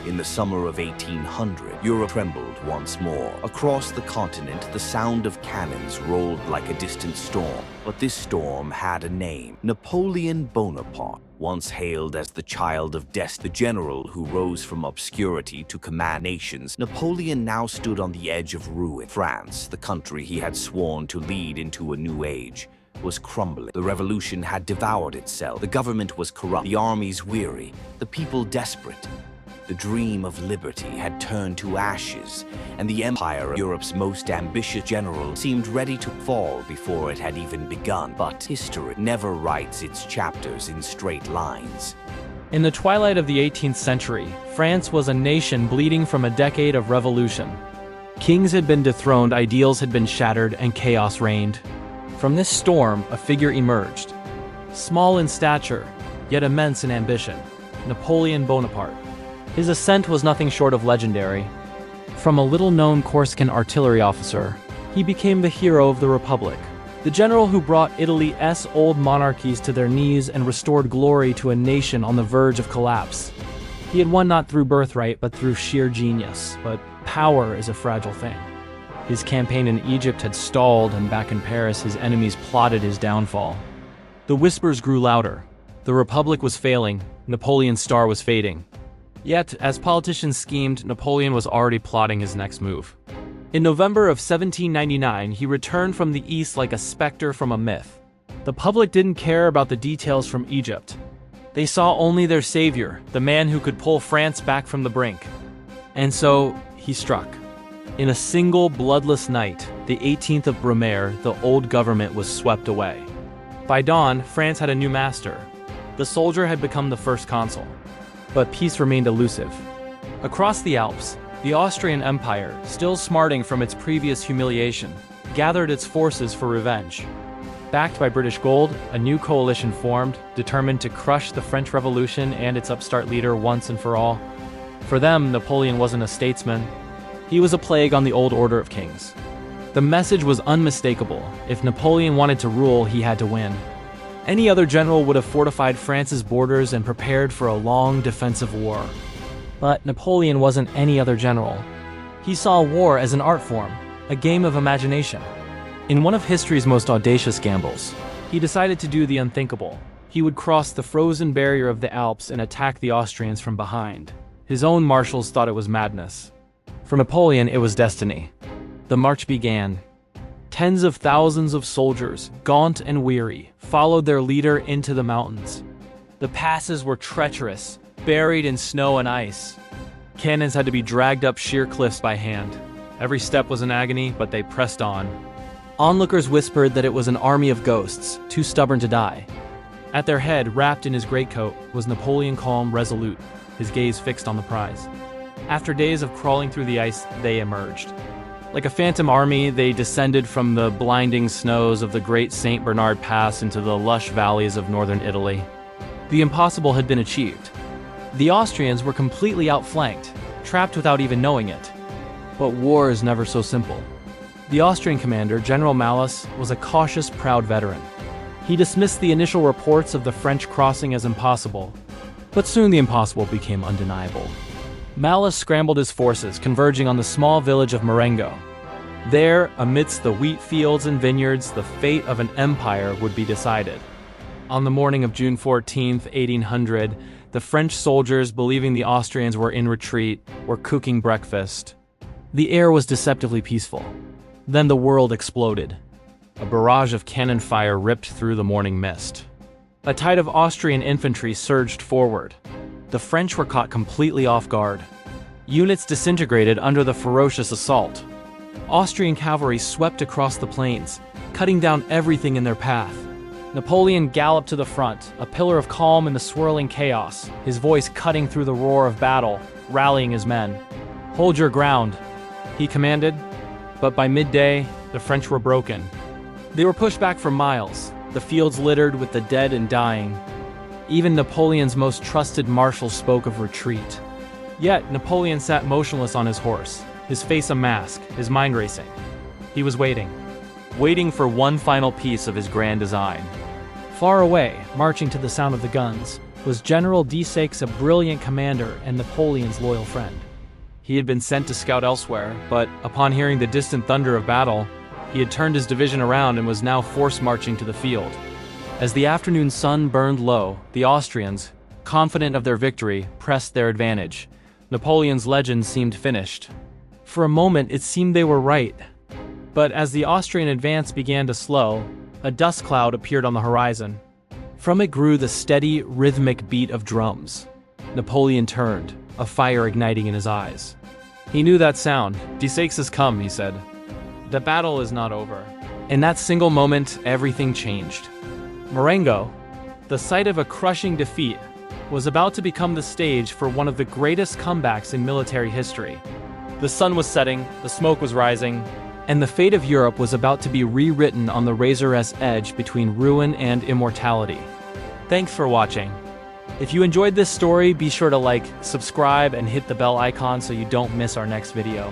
In the summer of 1800, Europe trembled once more. Across the continent, the sound of cannons rolled like a distant storm. But this storm had a name: Napoleon Bonaparte. Once hailed as the child of destiny, the general who rose from obscurity to command nations, Napoleon now stood on the edge of ruin. France, the country he had sworn to lead into a new age, was crumbling. The revolution had devoured itself. The government was corrupt, the armies weary, the people desperate. The dream of liberty had turned to ashes, and the empire of Europe's most ambitious general seemed ready to fall before it had even begun. But history never writes its chapters in straight lines. In the twilight of the 18th century, France was a nation bleeding from a decade of revolution. Kings had been dethroned, ideals had been shattered, and chaos reigned. From this storm, a figure emerged. Small in stature, yet immense in ambition: Napoleon Bonaparte. His ascent was nothing short of legendary. From a little-known Corsican artillery officer, he became the hero of the Republic, the general who brought Italy's old monarchies to their knees and restored glory to a nation on the verge of collapse. He had won not through birthright, but through sheer genius. But power is a fragile thing. His campaign in Egypt had stalled, and back in Paris, his enemies plotted his downfall. The whispers grew louder. The Republic was failing, Napoleon's star was fading. Yet, as politicians schemed, Napoleon was already plotting his next move. In November of 1799, he returned from the east like a specter from a myth. The public didn't care about the details from Egypt. They saw only their savior, the man who could pull France back from the brink. And so, he struck. In a single bloodless night, the 18th of Brumaire, the old government was swept away. By dawn, France had a new master. The soldier had become the first consul. But peace remained elusive. Across the Alps, the Austrian Empire, still smarting from its previous humiliation, gathered its forces for revenge. Backed by British gold, a new coalition formed, determined to crush the French Revolution and its upstart leader once and for all. For them, Napoleon wasn't a statesman. He was a plague on the old order of kings. The message was unmistakable. If Napoleon wanted to rule, he had to win. Any other general would have fortified France's borders and prepared for a long defensive war. But Napoleon wasn't any other general. He saw war as an art form, a game of imagination. In one of history's most audacious gambles, he decided to do the unthinkable. He would cross the frozen barrier of the Alps and attack the Austrians from behind. His own marshals thought it was madness. For Napoleon, it was destiny. The march began. Tens of thousands of soldiers, gaunt and weary, followed their leader into the mountains. The passes were treacherous, buried in snow and ice. Cannons had to be dragged up sheer cliffs by hand. Every step was an agony, but they pressed on. Onlookers whispered that it was an army of ghosts, too stubborn to die. At their head, wrapped in his greatcoat, was Napoleon, calm, resolute, his gaze fixed on the prize. After days of crawling through the ice, they emerged. Like a phantom army, they descended from the blinding snows of the Great St. Bernard Pass into the lush valleys of northern Italy. The impossible had been achieved. The Austrians were completely outflanked, trapped without even knowing it. But war is never so simple. The Austrian commander, General Malus, was a cautious, proud veteran. He dismissed the initial reports of the French crossing as impossible, but soon the impossible became undeniable. Malus scrambled his forces, converging on the small village of Marengo. There, amidst the wheat fields and vineyards, the fate of an empire would be decided. On the morning of June 14, 1800, the French soldiers, believing the Austrians were in retreat, were cooking breakfast. The air was deceptively peaceful. Then the world exploded. A barrage of cannon fire ripped through the morning mist. A tide of Austrian infantry surged forward. The French were caught completely off guard. Units disintegrated under the ferocious assault. Austrian cavalry swept across the plains, cutting down everything in their path. Napoleon galloped to the front, a pillar of calm in the swirling chaos, his voice cutting through the roar of battle, rallying his men. "Hold your ground," he commanded. But by midday, the French were broken. They were pushed back for miles, the fields littered with the dead and dying. Even Napoleon's most trusted marshal spoke of retreat. Yet Napoleon sat motionless on his horse, his face a mask, his mind racing. He was waiting for one final piece of his grand design. Far away, marching to the sound of the guns, Was General Desaix a brilliant commander and Napoleon's loyal friend? He had been sent to scout elsewhere, but upon hearing the distant thunder of battle, he had turned his division around and was now force marching to the field. As the afternoon sun burned low, the Austrians, confident of their victory, pressed their advantage. Napoleon's legend seemed finished. For a moment, it seemed they were right. But as the Austrian advance began to slow, a dust cloud appeared on the horizon. From it grew the steady, rhythmic beat of drums. Napoleon turned, a fire igniting in his eyes. He knew that sound. Desaix has come, he said. The battle is not over. In that single moment, everything changed. Marengo, the site of a crushing defeat, was about to become the stage for one of the greatest comebacks in military history. The sun was setting, the smoke was rising, and the fate of Europe was about to be rewritten on the razor's edge between ruin and immortality. Thanks for watching. If you enjoyed this story, be sure to like, subscribe, and hit the bell icon so you don't miss our next video.